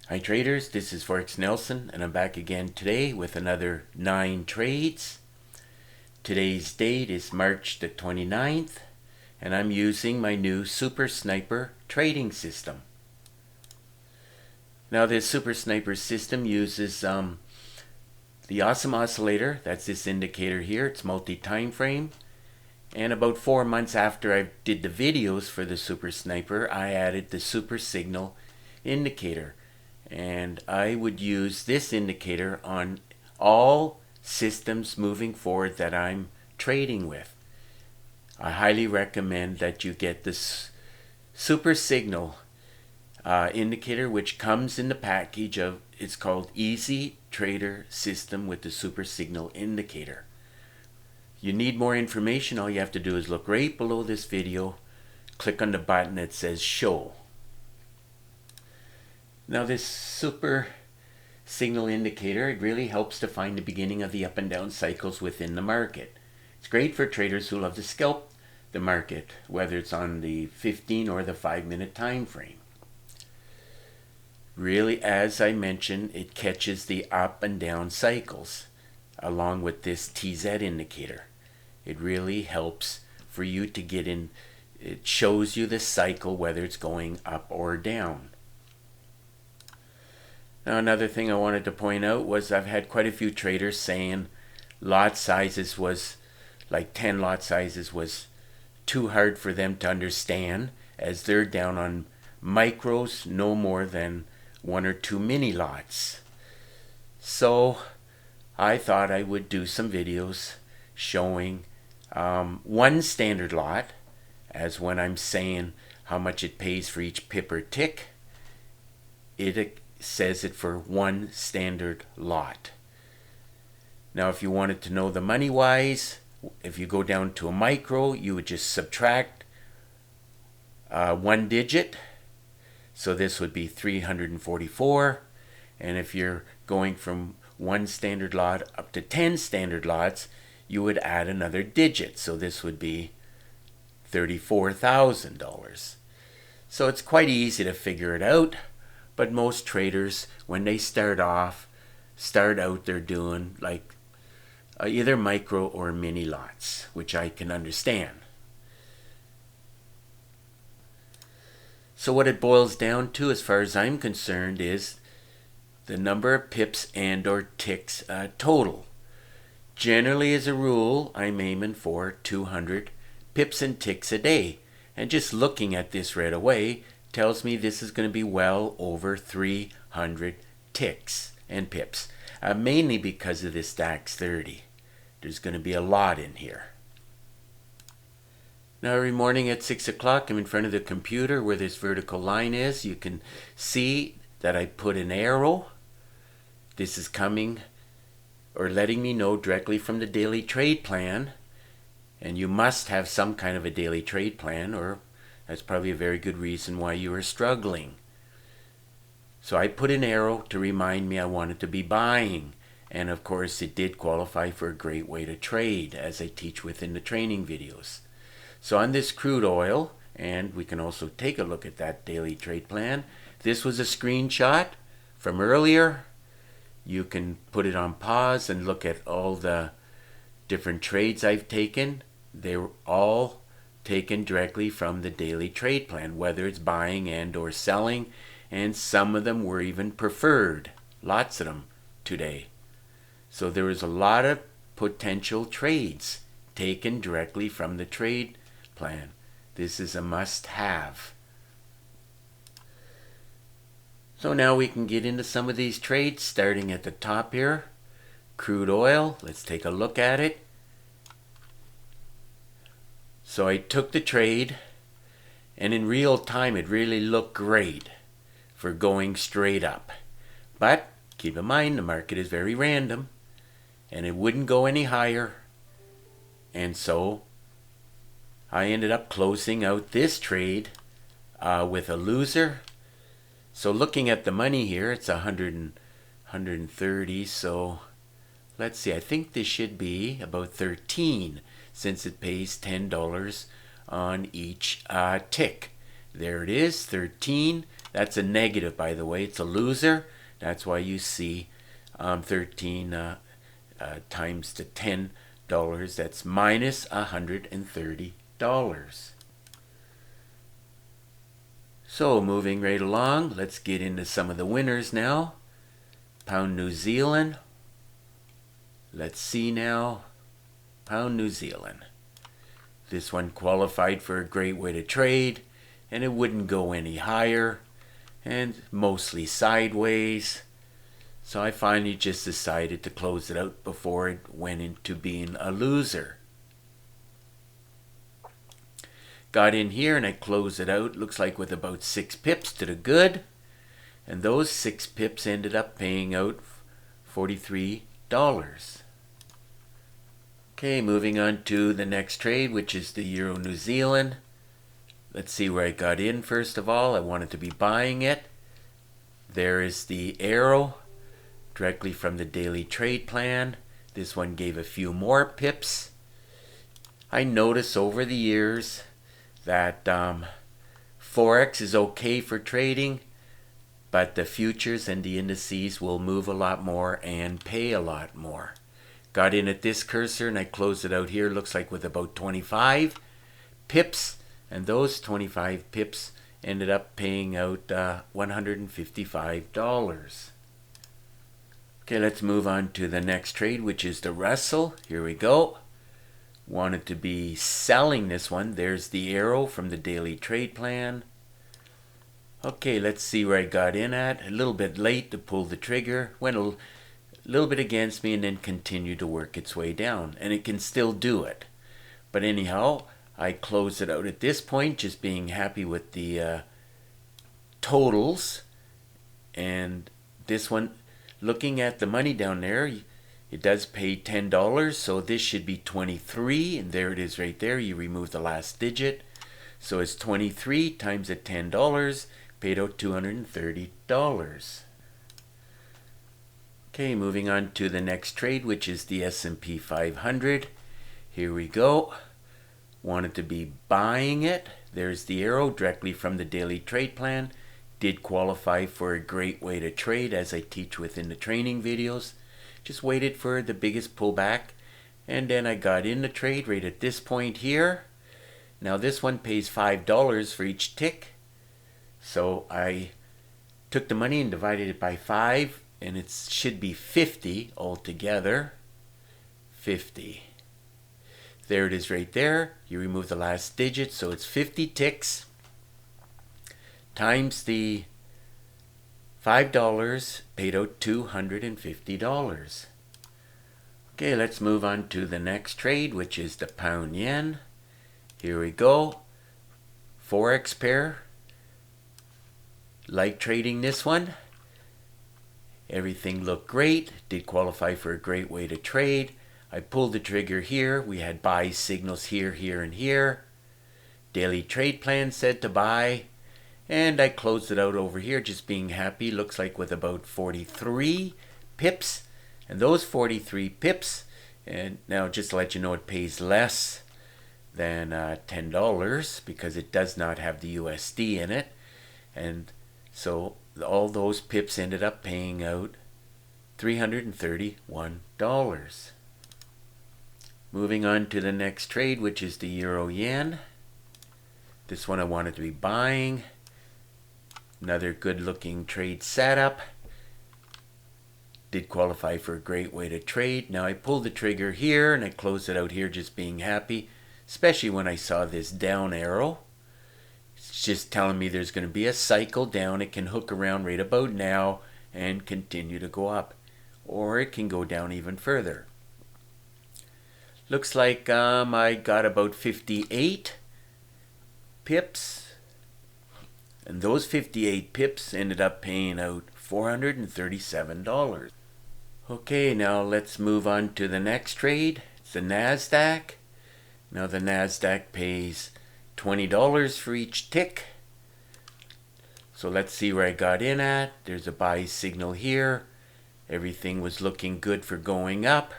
Hi traders, this is Forex Nelson and I'm back again today with another 9 trades. Today's date is March the 29th and I'm using my new Super Sniper trading system. Now this Super Sniper system uses the awesome oscillator, that's this indicator here, it's multi-time frame. And about 4 months after I did the videos for the Super Sniper, I added the Super Signal indicator. And I would use this indicator on all systems moving forward that I'm trading with. I highly recommend that you get this Super Signal indicator, which comes in the package of, it's called Easy Trader System with the Super Signal indicator. You need more information, all you have to do is look right below this video, click on the button that says Show. Now this Super Signal indicator, it really helps to find the beginning of the up and down cycles within the market. It's great for traders who love to scalp the market, whether it's on the 15 or the 5-minute time frame. Really, as I mentioned, it catches the up and down cycles along with this TZ indicator. It really helps for you to get in. It shows you the cycle, whether it's going up or down. Now another thing I wanted to point out was I've had quite a few traders saying lot sizes was, like 10 lot sizes was too hard for them to understand, as they're down on micros, no more than 1 or 2 mini lots. So I thought I would do some videos showing one standard lot, as when I'm saying how much it pays for each pip or tick, it says it for one standard lot. Now if you wanted to know the money wise, if you go down to a micro, you would just subtract 1 digit, so this would be 344. And if you're going from 1 standard lot up to 10 standard lots, you would add another digit, so this would be $34,000. So it's quite easy to figure it out, but most traders, when they start out, they're doing like either micro or mini lots, which I can understand. So what it boils down to, as far as I'm concerned, is the number of pips and or ticks total. Generally, as a rule, I'm aiming for 200 pips and ticks a day. And just looking at this right away tells me this is going to be well over 300 ticks and pips. Mainly because of this DAX 30. There's going to be a lot in here. Now every morning at 6 o'clock, I'm in front of the computer where this vertical line is. You can see that I put an arrow. This is coming or letting me know directly from the daily trade plan. And you must have some kind of a daily trade plan, or that's probably a very good reason why you are struggling. So I put an arrow to remind me I wanted to be buying. And of course it did qualify for a great way to trade, as I teach within the training videos. So on this crude oil, and we can also take a look at that daily trade plan. This was a screenshot from earlier. You can put it on pause and look at all the different trades I've taken. They were all taken directly from the daily trade plan, whether it's buying and or selling, and some of them were even preferred, lots of them today. So there was a lot of potential trades taken directly from the trade plan. This is a must-have. So now we can get into some of these trades, starting at the top here. Crude oil, let's take a look at it. So I took the trade, and in real time it really looked great for going straight up. But keep in mind, the market is very random, and it wouldn't go any higher. And so I ended up closing out this trade with a loser. So looking at the money here, it's 130. So let's see, I think this should be about 13, since it pays $10 on each tick. There it is, 13. That's a negative, by the way. It's a loser. That's why you see 13 times the $10. That's minus $130. So moving right along, let's get into some of the winners now. Pound New Zealand. Let's see now. Pound New Zealand. This one qualified for a great way to trade, and it wouldn't go any higher, and mostly sideways. So I finally just decided to close it out before it went into being a loser. Got in here and I closed it out, looks like with about 6 pips to the good. And those 6 pips ended up paying out $43. Okay, moving on to the next trade, which is the Euro New Zealand. Let's see where I got in first of all. I wanted to be buying it. There is the arrow directly from the daily trade plan. This one gave a few more pips. I noticed over the years that Forex is okay for trading, but the futures and the indices will move a lot more and pay a lot more. Got in at this cursor and I closed it out here, looks like with about 25 pips, and those 25 pips ended up paying out $155. Okay, let's move on to the next trade, which is the Russell. Here we go. Wanted to be selling this one. There's the arrow from the daily trade plan. Okay, let's see where I got in at. A little bit late to pull the trigger. Went a little bit against me and then continued to work its way down. And it can still do it. But anyhow, I closed it out at this point, just being happy with the totals. And this one, looking at the money down there, it does pay $10, so this should be 23, and there it is right there. You remove the last digit. So it's 23 times the $10, paid out $230. Okay, moving on to the next trade, which is the S&P 500. Here we go. Wanted to be buying it. There's the arrow directly from the daily trade plan. Did qualify for a great way to trade, as I teach within the training videos. Just waited for the biggest pullback, and then I got in the trade right at this point here. Now this one pays $5 for each tick, so I took the money and divided it by 5, and it should be 50 altogether. 50. There it is right there. You remove the last digit, so it's 50 ticks times the $5, paid out $250. Okay, let's move on to the next trade, which is the pound yen. Here we go. Forex pair. Like trading this one. Everything looked great. Did qualify for a great way to trade. I pulled the trigger here. We had buy signals here, here, and here. Daily trade plan said to buy. And I closed it out over here, just being happy. Looks like with about 43 pips. And those 43 pips, and now just to let you know, it pays less than $10 because it does not have the USD in it. And so all those pips ended up paying out $331. Moving on to the next trade, which is the Euro Yen. This one I wanted to be buying. Another good looking trade setup. Did qualify for a great way to trade. Now I pulled the trigger here and I closed it out here, just being happy, especially when I saw this down arrow. It's just telling me there's going to be a cycle down. It can hook around right about now and continue to go up, or it can go down even further. Looks like I got about 58 pips. And those 58 pips ended up paying out $437. Okay, now let's move on to the next trade. It's the NASDAQ. Now the NASDAQ pays $20 for each tick. So let's see where I got in at. There's a buy signal here. Everything was looking good for going up.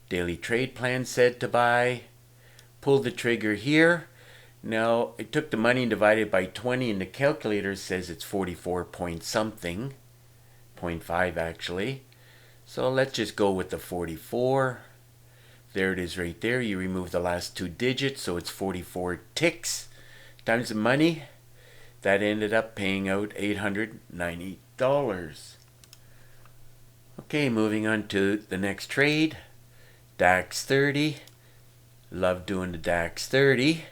Daily trade plan said to buy. Pull the trigger here. Now, I took the money and divided by 20, and the calculator says it's 44 point something, 0.5 actually. So let's just go with the 44. There it is right there. You remove the last two digits, so it's 44 ticks times the money. That ended up paying out $890. Okay, moving on to the next trade. DAX 30. Love doing the DAX 30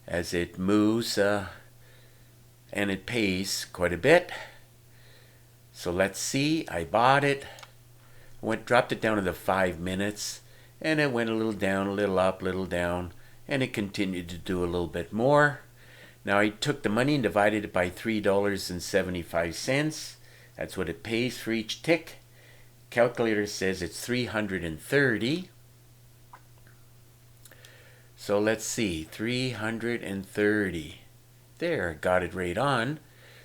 as it moves and it pays quite a bit. So let's see. I bought it. Dropped it down to the 5 minutes, and it went a little down, a little up, a little down, and it continued to do a little bit more. Now I took the money and divided it by $3.75. That's what it pays for each tick. Calculator says it's 330. So let's see, 330. There, got it right on.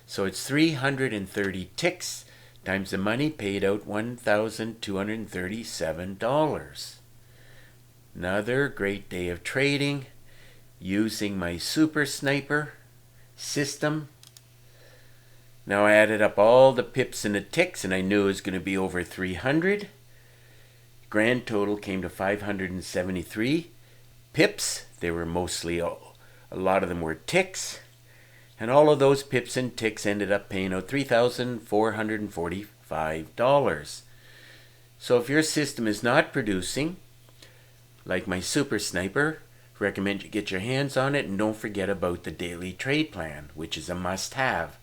So it's 330 ticks times the money paid out $1,237. Another great day of trading using my Super Sniper system. Now I added up all the pips and the ticks, and I knew it was going to be over 300. Grand total came to 573 pips. They were mostly, a lot of them were ticks. And all of those pips and ticks ended up paying out $3,445. So if your system is not producing, like my Super Sniper, recommend you get your hands on it, and don't forget about the daily trade plan, which is a must-have.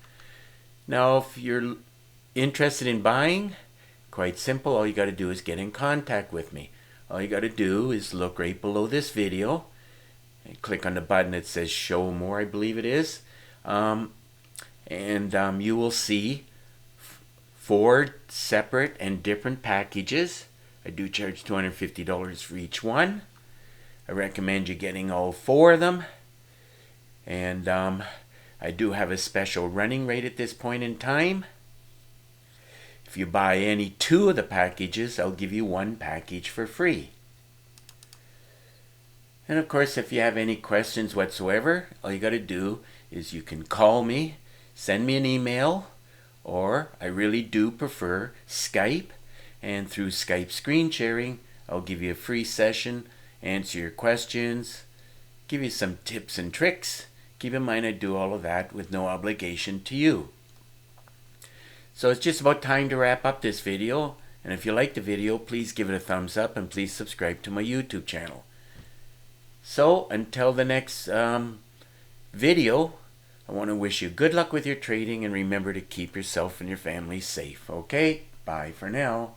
Now, if you're interested in buying, quite simple. All you got to do is get in contact with me. All you got to do is look right below this video and click on the button that says show more, I believe it is. You will see 4 separate and different packages. I do charge $250 for each one. I recommend you getting all 4 of them. And I do have a special running rate at this point in time. If you buy any 2 of the packages, I'll give you 1 package for free. And of course, if you have any questions whatsoever, all you got to do is you can call me, send me an email, or I really do prefer Skype. And through Skype screen sharing, I'll give you a free session, answer your questions, give you some tips and tricks. Keep in mind I do all of that with no obligation to you. So it's just about time to wrap up this video. And if you like the video, please give it a thumbs up and please subscribe to my YouTube channel. So until the next video, I want to wish you good luck with your trading, and remember to keep yourself and your family safe. Okay? Bye for now.